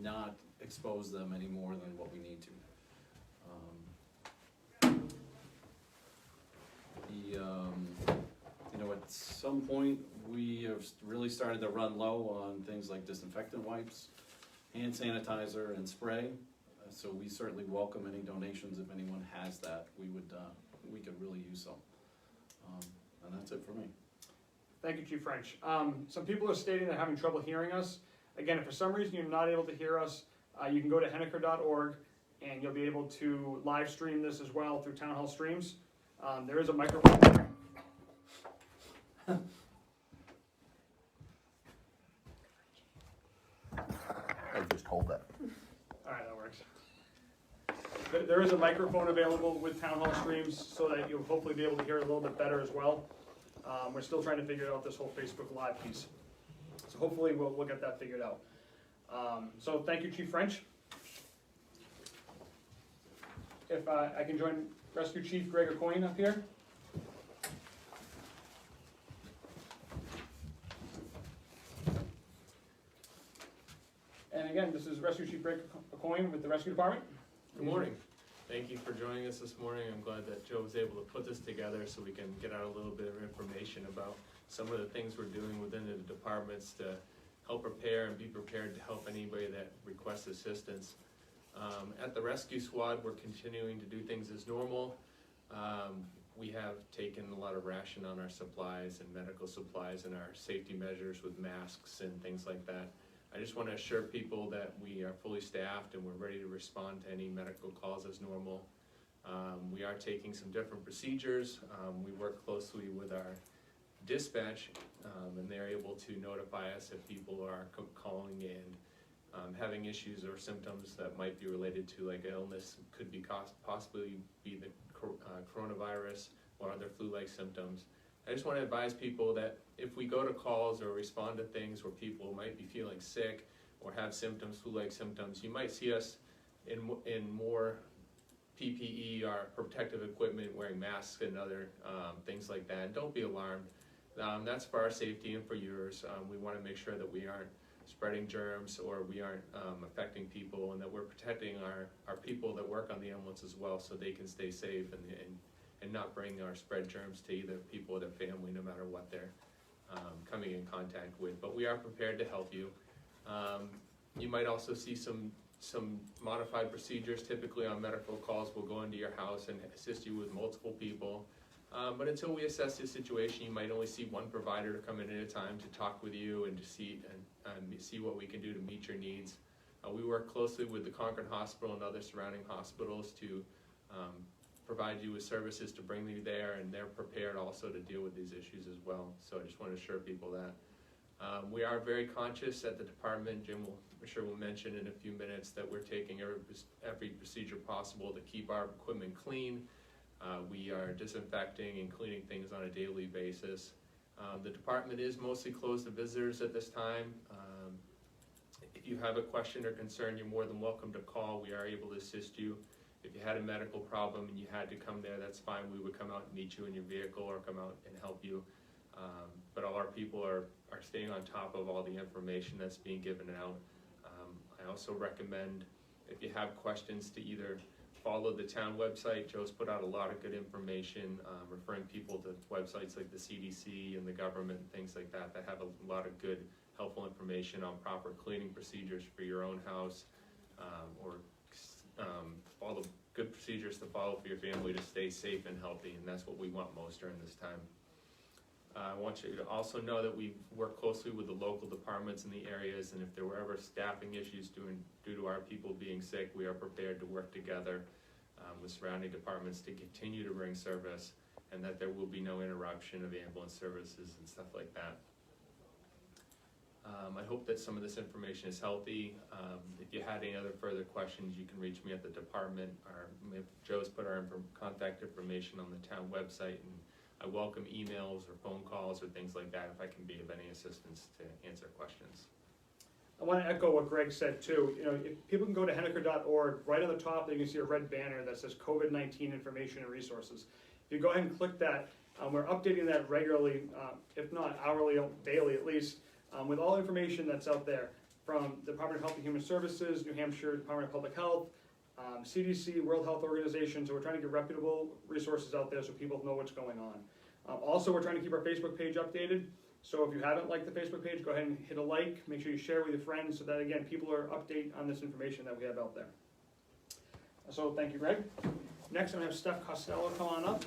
not expose them any more than what we need to. You know, at some point, we have really started to run low on things like disinfectant wipes, hand sanitizer, and spray. So we certainly welcome any donations. If anyone has that, we could really use some. And that's it for me. Thank you, Chief French. Some people are stating they're having trouble hearing us. Again, if for some reason you're not able to hear us, you can go to henniker.org and you'll be able to live stream this as well through Town Hall Streams. There is a microphone there. I just hold that. All right, that works. There is a microphone available with Town Hall Streams so that you'll hopefully be able to hear it a little bit better as well. We're still trying to figure out this whole Facebook Live piece. So hopefully we'll get that figured out. So thank you, Chief French. If I can join Rescue Chief Greg O'Coin up here. And again, this is Rescue Chief Greg O'Coin with the Rescue Department. Good morning. Thank you for joining us this morning. I'm glad that Joe was able to put this together so we can get out a little bit of information about some of the things we're doing within the departments to help prepare and be prepared to help anybody that requests assistance. At the Rescue Squad, we're continuing to do things as normal. We have taken a lot of ration on our supplies and medical supplies and our safety measures with masks and things like that. I just want to assure people that we are fully staffed and we're ready to respond to any medical calls as normal. We are taking some different procedures. We work closely with our dispatch and they're able to notify us if people are calling in having issues or symptoms that might be related to like illness, could be possibly be the coronavirus or other flu-like symptoms. I just want to advise people that if we go to calls or respond to things where people might be feeling sick or have symptoms, flu-like symptoms, you might see us in more PPE or protective equipment, wearing masks and other things like that. And don't be alarmed. That's for our safety and for yours. We want to make sure that we aren't spreading germs or we aren't affecting people, and that we're protecting our people that work on the ambulance as well, so they can stay safe and not bring or spread germs to either people or their family, no matter what they're coming in contact with. But we are prepared to help you. You might also see some modified procedures. Typically on medical calls, we'll go into your house and assist you with multiple people. But until we assess the situation, you might only see one provider to come in at a time to talk with you and to see what we can do to meet your needs. We work closely with the Concord Hospital and other surrounding hospitals to provide you with services to bring you there, and they're prepared also to deal with these issues as well. So I just want to assure people that. We are very conscious at the department. Jim will mention in a few minutes that we're taking every procedure possible to keep our equipment clean. We are disinfecting and cleaning things on a daily basis. The department is mostly closed to visitors at this time. If you have a question or concern, you're more than welcome to call. We are able to assist you. If you had a medical problem and you had to come there, that's fine. We would come out and meet you in your vehicle or come out and help you. But all our people are staying on top of all the information that's being given out. I also recommend, if you have questions, to either follow the town website. Joe's put out a lot of good information, referring people to websites like the CDC and the government and things like that that have a lot of good, helpful information on proper cleaning procedures for your own house, or all the good procedures to follow for your family to stay safe and healthy, and that's what we want most during this time. I want you to also know that we work closely with the local departments in the areas, and if there were ever staffing issues due to our people being sick, we are prepared to work together with surrounding departments to continue to bring service, and that there will be no interruption of ambulance services and stuff like that. I hope that some of this information is healthy. If you had any other further questions, you can reach me at the department, or Joe's put our contact information on the town website, and I welcome emails or phone calls or things like that if I can be of any assistance to answer questions. I want to echo what Greg said too. You know, if people can go to henniker.org, right on the top there you can see a red banner that says COVID-19 information and resources. If you go ahead and click that, we're updating that regularly, if not hourly, daily at least, with all information that's out there from the Department of Health and Human Services, New Hampshire Department of Public Health, CDC, World Health Organization, so we're trying to get reputable resources out there so people know what's going on. Also, we're trying to keep our Facebook page updated, so if you haven't liked the Facebook page, go ahead and hit a like, make sure you share with your friends so that, again, people are updated on this information that we have out there. So, thank you, Greg. Next, I'm going to have Steph Costello come on up.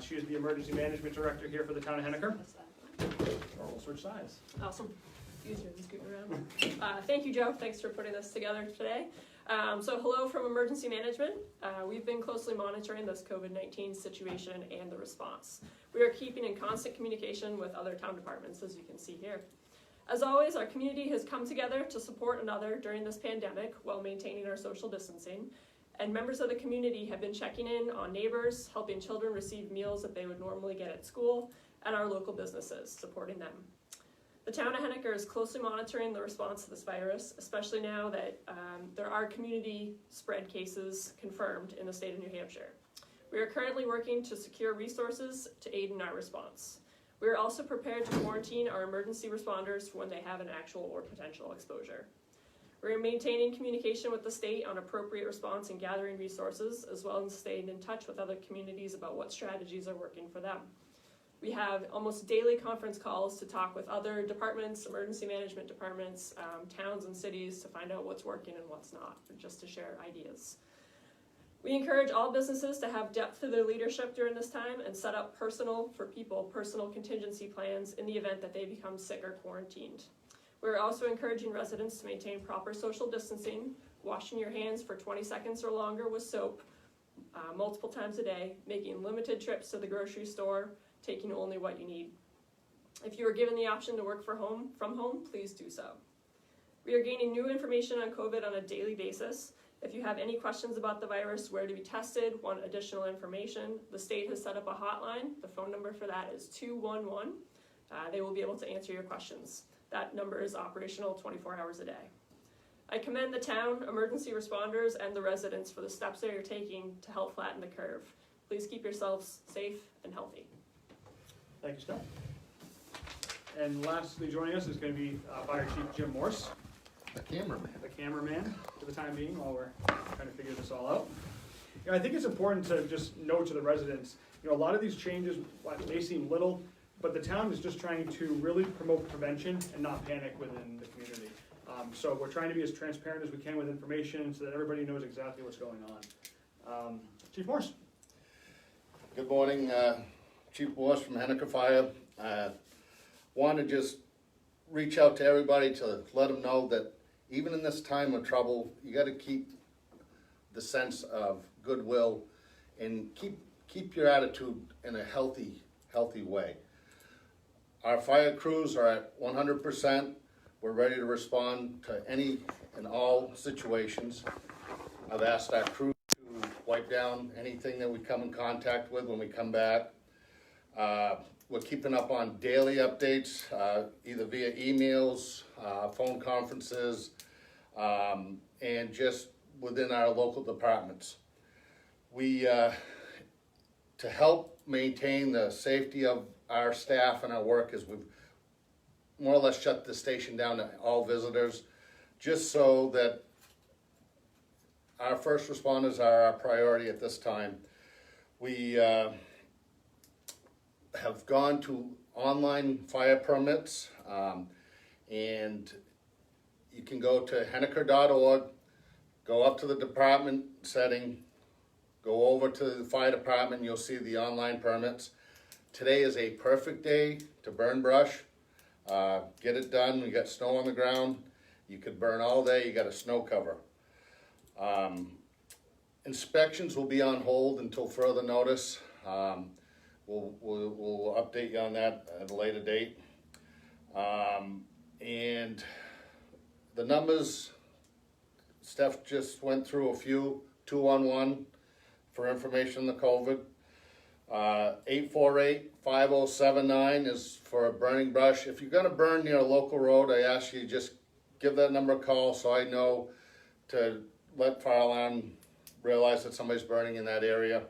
She is the Emergency Management Director here for the town of Henniker. Or we'll switch sides. Awesome. Easier than scooting around. Thank you, Joe. Thanks for putting this together today. So hello from Emergency Management. We've been closely monitoring this COVID-19 situation and the response. We are keeping in constant communication with other town departments, as you can see here. As always, our community has come together to support another during this pandemic while maintaining our social distancing. And members of the community have been checking in on neighbors, helping children receive meals that they would normally get at school, and our local businesses, supporting them. The town of Henniker is closely monitoring the response to this virus, especially now that there are community spread cases confirmed in the state of New Hampshire. We are currently working to secure resources to aid in our response. We are also prepared to quarantine our emergency responders for when they have an actual or potential exposure. We are maintaining communication with the state on appropriate response and gathering resources, as well as staying in touch with other communities about what strategies are working for them. We have almost daily conference calls to talk with other departments, emergency management departments, towns and cities to find out what's working and what's not, just to share ideas. We encourage all businesses to have depth to their leadership during this time and set up personal contingency plans in the event that they become sick or quarantined. We're also encouraging residents to maintain proper social distancing, washing your hands for 20 seconds or longer with soap multiple times a day, making limited trips to the grocery store, taking only what you need. If you are given the option to work from home, please do so. We are gaining new information on COVID on a daily basis. If you have any questions about the virus, where to be tested, want additional information, the state has set up a hotline. The phone number for that is 211. They will be able to answer your questions. That number is operational 24 hours a day. I commend the town, emergency responders, and the residents for the steps they are taking to help flatten the curve. Please keep yourselves safe and healthy. Thank you, Steph. And lastly joining us is going to be Fire Chief Jim Morse, The cameraman. the cameraman for the time being while we're trying to figure this all out. You know, I think it's important to just note to the residents, you know, a lot of these changes may seem little, but the town is just trying to really promote prevention and not panic within the community. So we're trying to be as transparent as we can with information so that everybody knows exactly what's going on. Chief Morse. Good morning, Chief Morse from Henniker Fire. Want to just reach out to everybody to let them know that even in this time of trouble, you got to keep the sense of goodwill and keep your attitude in a healthy way. Our fire crews are at 100%. We're ready to respond to any and all situations. I've asked our crew to wipe down anything that we come in contact with when we come back. We're keeping up on daily updates, either via emails, phone conferences, and just within our local departments. We, to help maintain the safety of our staff and our workers, we've more or less shut the station down to all visitors, just so that our first responders are our priority at this time. We have gone to online fire permits, and you can go to henniker.org, go up to the department setting, go over to the fire department, and you'll see the online permits. Today is a perfect day to burn brush. Get it done. We got snow on the ground. You could burn all day. You got a snow cover. Inspections will be on hold until further notice. We'll update you on that at a later date. And the numbers, Steph just went through a few, 211 for information on the COVID. 848-5079 is for a burning brush. If you're gonna burn near a local road, I ask you just give that number a call so I know to let fire alarm realize that somebody's burning in that area.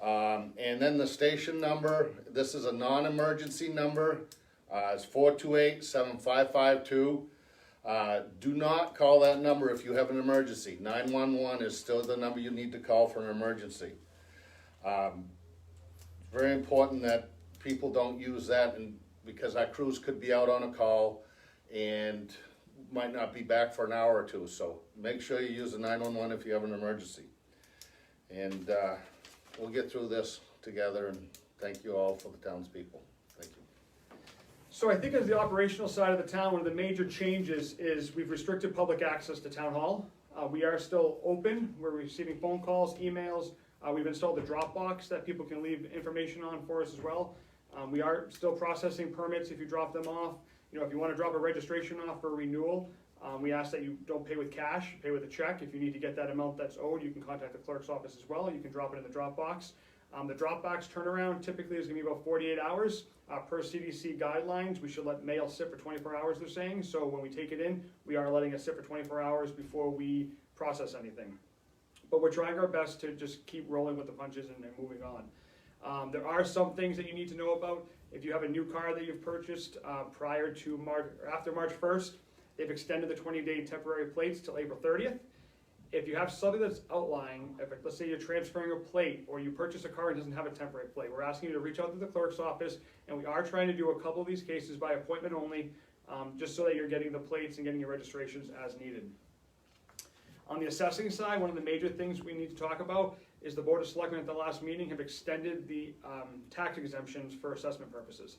And then the station number, this is a non-emergency number. It's 428-7552. Do not call that number if you have an emergency. 911 is still the number you need to call for an emergency. Very important that people don't use that, and because our crews could be out on a call and might not be back for an hour or two. So make sure you use the 911 if you have an emergency. And we'll get through this together, and thank you all for the townspeople. Thank you. So I think as the operational side of the town, one of the major changes is we've restricted public access to town hall. We are still open. We're receiving phone calls, emails. We've installed a Dropbox that people can leave information on for us as well. We are still processing permits if you drop them off. You know, if you want to drop a registration off for renewal, we ask that you don't pay with cash, pay with a check. If you need to get that amount that's owed, you can contact the clerk's office as well. You can drop it in the Dropbox. The Dropbox turnaround typically is going to be about 48 hours. Per CDC guidelines, we should let mail sit for 24 hours, they're saying. So when we take it in, we are letting it sit for 24 hours before we process anything. But we're trying our best to just keep rolling with the punches and moving on. There are some things that you need to know about. If you have a new car that you've purchased prior to March, or after March 1st, they've extended the 20-day temporary plates till April 30th. If you have something that's outlying, if let's say you're transferring a plate or you purchase a car and doesn't have a temporary plate, we're asking you to reach out to the clerk's office, and we are trying to do a couple of these cases by appointment only, just so that you're getting the plates and getting your registrations as needed. On the assessing side, one of the major things we need to talk about is the Board of Selectmen at the last meeting have extended the tax exemptions for assessment purposes.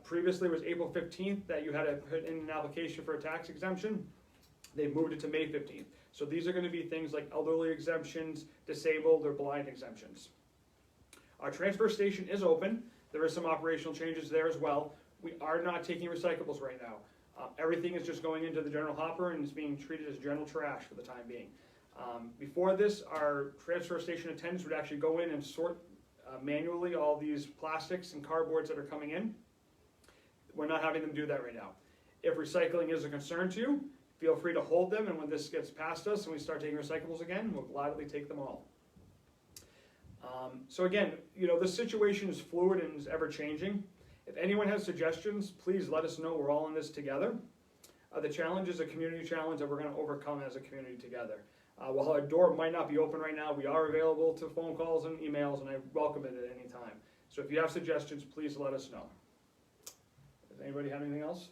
Previously it was April 15th that you had to put in an application for a tax exemption. They moved it to May 15th. So these are going to be things like elderly exemptions, disabled or blind exemptions. Our transfer station is open. There are some operational changes there as well. We are not taking recyclables right now. Everything is just going into the general hopper and is being treated as general trash for the time being. Before this, our transfer station attendants would actually go in and sort manually all these plastics and cardboards that are coming in. We're not having them do that right now. If recycling is a concern to you, feel free to hold them, and when this gets past us and we start taking recyclables again, we'll gladly take them all. So again, you know, this situation is fluid and is ever changing. If anyone has suggestions, please let us know. We're all in this together. The challenge is a community challenge that we're going to overcome as a community together. While our door might not be open right now, we are available to phone calls and emails, and I welcome it at any time. So if you have suggestions, please let us know. Does anybody have anything else?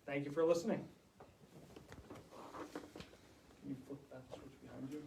Thank you for listening. Can you flip that switch behind you?